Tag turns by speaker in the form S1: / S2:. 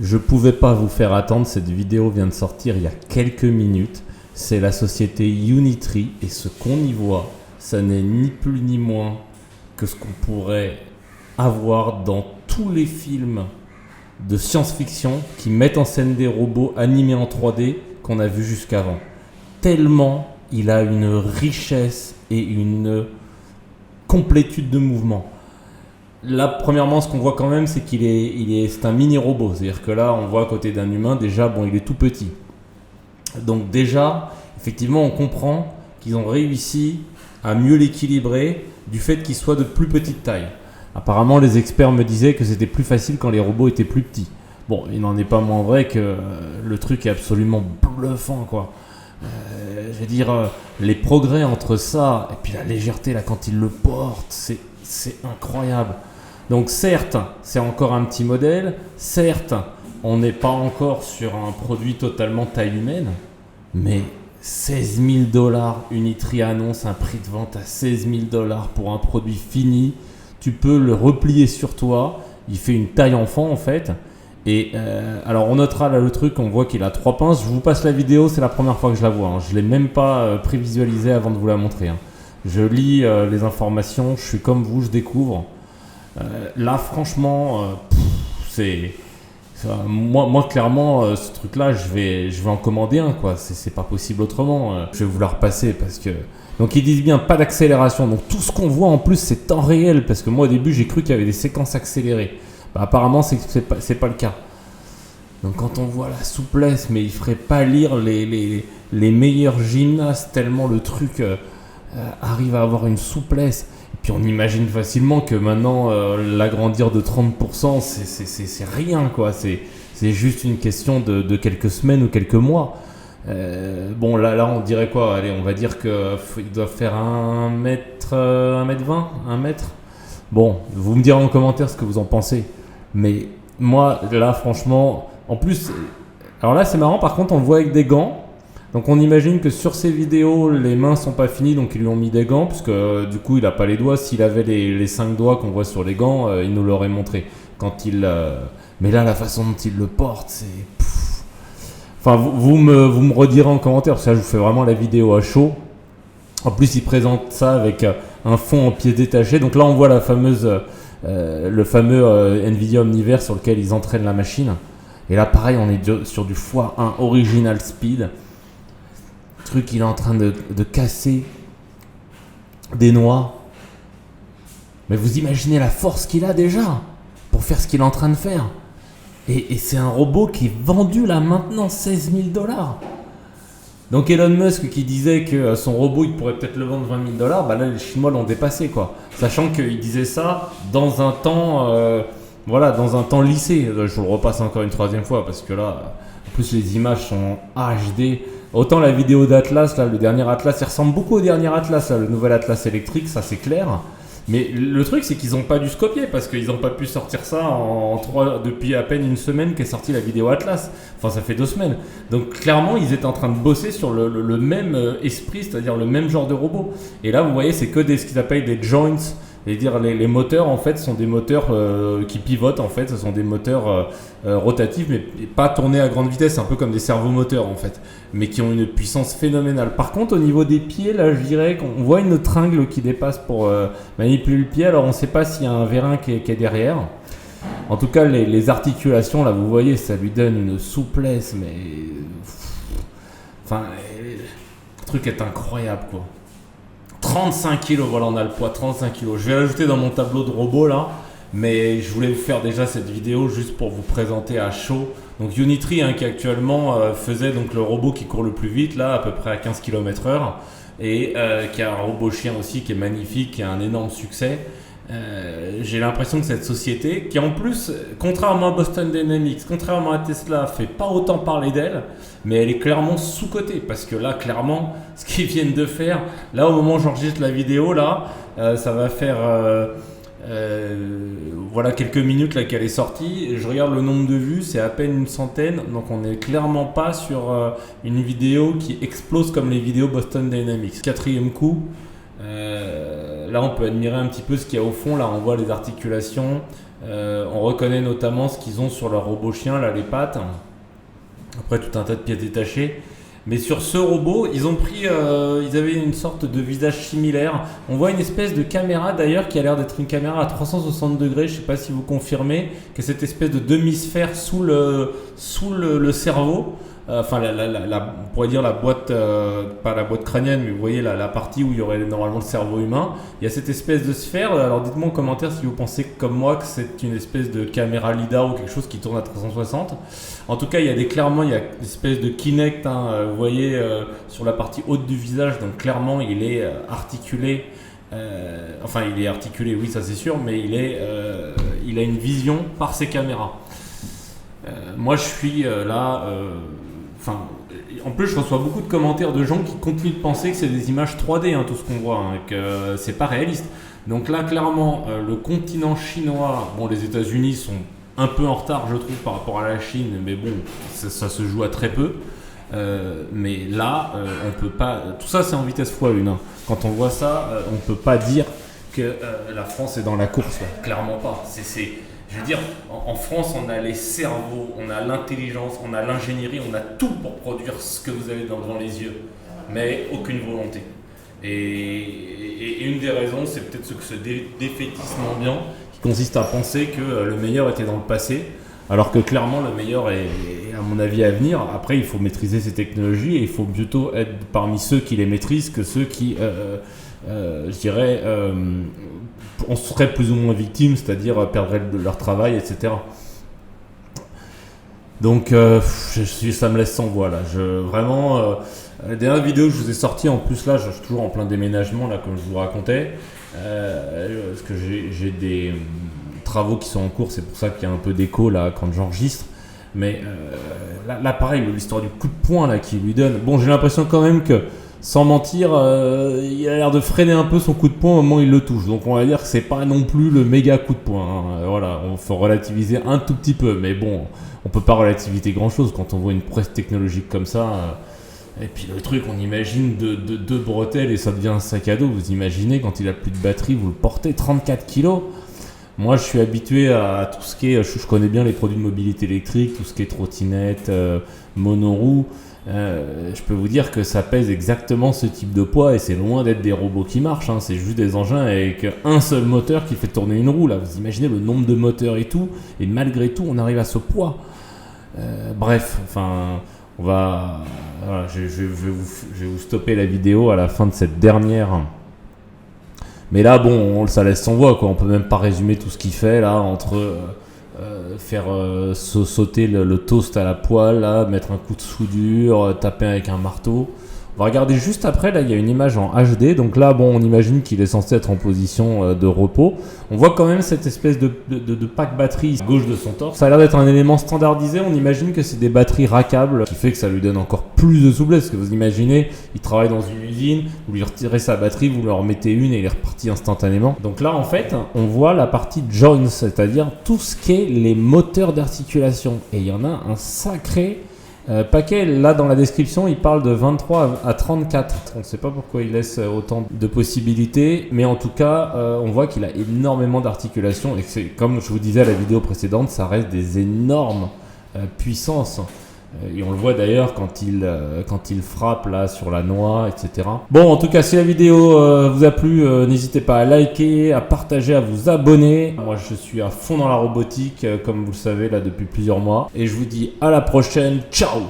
S1: Je pouvais pas vous faire attendre, cette vidéo vient de sortir il y a quelques minutes. C'est la société Unitree et ce qu'on y voit, ça n'est ni plus ni moins que ce qu'on pourrait avoir dans tous les films de science-fiction qui mettent en scène des robots animés en 3D qu'on a vu jusqu'avant. Tellement il a une richesse et une complétude de mouvement. Là, premièrement, ce qu'on voit quand même, c'est c'est un mini-robot. C'est-à-dire que là, on voit à côté d'un humain, déjà, bon, il est tout petit. Donc déjà, effectivement, on comprend qu'ils ont réussi à mieux l'équilibrer du fait qu'il soit de plus petite taille. Apparemment, les experts me disaient que c'était plus facile quand les robots étaient plus petits. Bon, il n'en est pas moins vrai que le truc est absolument bluffant, quoi. Je veux dire, les progrès entre ça et puis la légèreté, là, quand il le porte, c'est incroyable. Donc certes, c'est encore un petit modèle, certes, on n'est pas encore sur un produit totalement taille humaine, mais 16 000 $, Unitree annonce un prix de vente à 16 000 $ pour un produit fini. Tu peux le replier sur toi, il fait une taille enfant en fait. Et alors on notera là le truc, on voit qu'il a 3 pinces. Je vous passe la vidéo, c'est la première fois que je la vois, hein. Je ne l'ai même pas prévisualisée avant de vous la montrer, hein. Je lis les informations, je suis comme vous, je découvre. Là franchement, moi clairement ce truc là je vais en commander un, quoi. C'est pas possible autrement. Je vais vous la repasser parce que... Donc ils disent bien pas d'accélération, donc tout ce qu'on voit en plus c'est temps réel, parce que moi au début j'ai cru qu'il y avait des séquences accélérées. Bah, apparemment c'est pas le cas. Donc quand on voit la souplesse, mais il ferait pas lire les meilleurs gymnastes tellement le truc arrive à avoir une souplesse. Et puis on imagine facilement que maintenant l'agrandir de 30% c'est rien, quoi. C'est juste une question de quelques semaines ou quelques mois. Bon là on dirait quoi? Allez, on va dire qu'il doit faire 1 mètre, 1m20, 1 mètre. Bon, vous me direz en commentaire ce que vous en pensez. Mais moi là franchement, en plus, alors là c'est marrant, par contre on le voit avec des gants. Donc on imagine que sur ces vidéos, les mains sont pas finies, donc ils lui ont mis des gants, parce que du coup il a pas les doigts. S'il avait les 5 doigts qu'on voit sur les gants, il nous l'aurait montré. Mais là, la façon dont il le porte, c'est... Enfin, vous me redirez en commentaire, parce que là je vous fais vraiment la vidéo à chaud. En plus il présente ça avec un fond en pièces détachées. Donc là on voit le fameux Nvidia Omniverse sur lequel ils entraînent la machine. Et là pareil, on est sur du x1 original speed. Truc, il est en train de casser des noix. Mais vous imaginez la force qu'il a déjà pour faire ce qu'il est en train de faire. Et c'est un robot qui est vendu là maintenant 16 000 $. Donc Elon Musk qui disait que son robot il pourrait peut-être le vendre 20 000 $, bah là les Chinois l'ont dépassé, quoi. Sachant qu'il disait ça dans un temps, dans un temps lissé. Je vous le repasse encore une 3e fois parce que là, en plus les images sont HD. Autant la vidéo d'Atlas, là, le dernier Atlas, il ressemble beaucoup au dernier Atlas, là, le nouvel Atlas électrique, ça c'est clair. Mais le truc, c'est qu'ils n'ont pas dû se copier, parce qu'ils n'ont pas pu sortir ça depuis à peine une semaine qu'est sortie la vidéo Atlas. Enfin, ça fait 2 semaines. Donc clairement, ils étaient en train de bosser sur le même esprit, c'est-à-dire le même genre de robot. Et là, vous voyez, c'est que ce qu'ils appellent des joints. C'est-à-dire les moteurs en fait sont des moteurs qui pivotent, en fait, ce sont des moteurs rotatifs mais pas tournés à grande vitesse, un peu comme des servomoteurs en fait, mais qui ont une puissance phénoménale. Par contre au niveau des pieds, là je dirais qu'on voit une tringle qui dépasse pour manipuler le pied. Alors on ne sait pas s'il y a un vérin qui est derrière. En tout cas les articulations là, vous voyez, ça lui donne une souplesse, mais enfin le truc est incroyable, quoi. 35 kg, voilà, on a le poids 35 kg. Je vais l'ajouter dans mon tableau de robot là, mais je voulais vous faire déjà cette vidéo juste pour vous présenter à chaud. Donc Unitree, hein, qui actuellement faisait donc le robot qui court le plus vite là, à peu près à 15 km/h, et qui a un robot chien aussi qui est magnifique, qui a un énorme succès. J'ai l'impression que cette société, qui en plus, contrairement à Boston Dynamics, contrairement à Tesla, fait pas autant parler d'elle, mais elle est clairement sous-cotée, parce que là, clairement, ce qu'ils viennent de faire, là, au moment où j'enregistre la vidéo, là, ça va faire quelques minutes là qu'elle est sortie. Je regarde le nombre de vues, c'est à peine une centaine, donc on n'est clairement pas sur une vidéo qui explose comme les vidéos Boston Dynamics. 4e coup. Là on peut admirer un petit peu ce qu'il y a au fond. Là on voit les articulations, On reconnaît notamment ce qu'ils ont sur leur robot chien, là, les pattes. Après, tout un tas de pièces détachées. Mais sur ce robot, ils avaient une sorte de visage similaire. On voit une espèce de caméra d'ailleurs qui a l'air d'être une caméra à 360 degrés. Je ne sais pas si vous confirmez que cette espèce de demi-sphère sous le cerveau. Enfin, on pourrait dire la boîte, pas la boîte crânienne, mais vous voyez la partie où il y aurait normalement le cerveau humain. Il y a cette espèce de sphère. Alors dites-moi en commentaire si vous pensez comme moi que c'est une espèce de caméra lidar ou quelque chose qui tourne à 360. En tout cas, clairement, il y a une espèce de Kinect, hein, vous voyez, sur la partie haute du visage. Donc clairement, il est articulé. Enfin, il est articulé, oui, ça c'est sûr, mais il a une vision par ses caméras. Moi, je suis là. En plus, je reçois beaucoup de commentaires de gens qui continuent de penser que c'est des images 3D, hein, tout ce qu'on voit, hein, que c'est pas réaliste. Donc là, clairement, le continent chinois, bon, les États-Unis sont un peu en retard, je trouve, par rapport à la Chine, mais bon, ça se joue à très peu. Mais là, on peut pas. Tout ça, c'est en vitesse x1. Hein. Quand on voit ça, on peut pas dire que la France est dans la course. Là. Clairement pas. Je veux dire, en France, on a les cerveaux, on a l'intelligence, on a l'ingénierie, on a tout pour produire ce que vous avez devant les yeux, mais aucune volonté. Et une des raisons, c'est peut-être ce défaitisme ambiant qui consiste à penser que le meilleur était dans le passé, alors que clairement, le meilleur est, à mon avis, à venir. Après, il faut maîtriser ces technologies et il faut plutôt être parmi ceux qui les maîtrisent que ceux qui, je dirais, on serait plus ou moins victime, c'est-à-dire perdraient leur travail, etc. Donc ça me laisse sans voix là. Vraiment, la dernière vidéo que je vous ai sortie, en plus là, je suis toujours en plein déménagement là, comme je vous racontais, parce que j'ai des travaux qui sont en cours, c'est pour ça qu'il y a un peu d'écho là quand j'enregistre. Mais là, pareil, l'histoire du coup de poing là qu'il lui donne. Bon, j'ai l'impression quand même que sans mentir, il a l'air de freiner un peu son coup de poing au moment où il le touche. Donc on va dire que c'est pas non plus le méga coup de poing. Hein. Voilà, on faut relativiser un tout petit peu. Mais bon, on peut pas relativiser grand chose quand on voit une prouesse technologique comme ça. Et puis le truc, on imagine deux bretelles et ça devient un sac à dos. Vous imaginez quand il a plus de batterie, vous le portez 34 kilos. Moi, je suis habitué à tout ce qui est... Je connais bien les produits de mobilité électrique, tout ce qui est trottinette, monoroue. Je peux vous dire que ça pèse exactement ce type de poids et c'est loin d'être des robots qui marchent, hein. C'est juste des engins avec un seul moteur qui fait tourner une roue là. Vous imaginez le nombre de moteurs et tout, et malgré tout on arrive à ce poids. Bref, enfin voilà, je vais vous stopper la vidéo à la fin de cette dernière. Mais là bon, ça laisse sans voix quoi. On peut même pas résumer tout ce qu'il fait là entre faire sauter le toast à la poêle, là, mettre un coup de soudure, taper avec un marteau. On va regarder juste après, là il y a une image en HD, donc là bon on imagine qu'il est censé être en position de repos. On voit quand même cette espèce de pack batterie à gauche de son torse. Ça a l'air d'être un élément standardisé, on imagine que c'est des batteries rackables, qui fait que ça lui donne encore plus de souplesse, parce que vous imaginez, il travaille dans une usine, vous lui retirez sa batterie, vous lui en remettez une et il est reparti instantanément. Donc là en fait, on voit la partie joints, c'est-à-dire tout ce qui est les moteurs d'articulation. Et il y en a un sacré paquet. Là dans la description il parle de 23 à 34. On ne sait pas pourquoi il laisse autant de possibilités, mais en tout cas on voit qu'il a énormément d'articulations et que c'est, comme je vous disais à la vidéo précédente, ça reste des énormes puissances. Et on le voit d'ailleurs quand il frappe là sur la noix, etc. Bon, en tout cas, si la vidéo vous a plu, n'hésitez pas à liker, à partager, à vous abonner. Moi, je suis à fond dans la robotique, comme vous le savez là depuis plusieurs mois. Et je vous dis à la prochaine. Ciao!